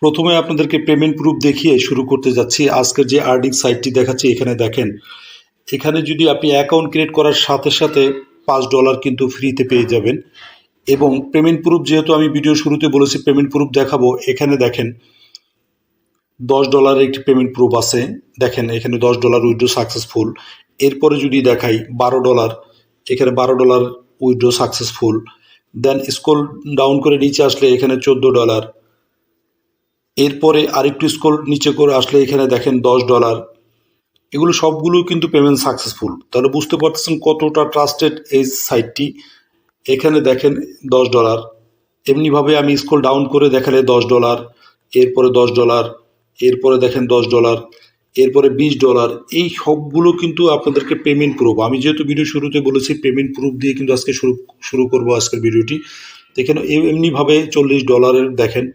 প্রথমে আপনাদেরকে payment proof দেখিয়ে শুরু করতে যাচ্ছি। আজকের যে আর্নিং সাইটটি দেখাচ্ছি এখানে দেখেন, এখানে যদি আপনি অ্যাকাউন্ট ক্রিয়েট করার সাথে সাথে $5 কিন্তু ফ্রিতে পেয়ে যাবেন। এবং পেমেন্ট প্রুফ যেহেতু আমি ভিডিও শুরুতে বলেছি পেমেন্ট প্রুফ দেখাবো, এখানে দেখেন $10 একটি পেমেন্ট প্রুফ আছে। দেখেন এখানে $10 উইথড্র সাকসেসফুল। এরপরে যদি দেখাই $12, এখানে $12 উইথড্র সাকসেসফুল। দেন স্ক্রল ডাউন করে নিচে আসলে এখানে $14। এরপরে আরেকটু স্ক্রল নিচে করে আসলে এখানে দেখেন $10। এগুলো সবগুলো কিন্তু পেমেন্ট সাকসেসফুল। তাহলে বুঝতে পারতেছেন কতটা ট্রাস্টেড এই সাইটটি। এখানে দেখেন $10। এমনিভাবে আমি স্ক্রল ডাউন করে দেখালে $10, এরপরে $10, এরপরে দেখেন $10, এরপরে $20। এই সবগুলো কিন্তু আপনাদেরকে পেমেন্ট প্রুফ। আমি যেহেতু ভিডিও শুরুতে বলেছি পেমেন্ট প্রুফ দিয়ে কিন্তু আজকে শুরু করব আজকের ভিডিওটি। এখানে এমনিভাবে $40 দেখেন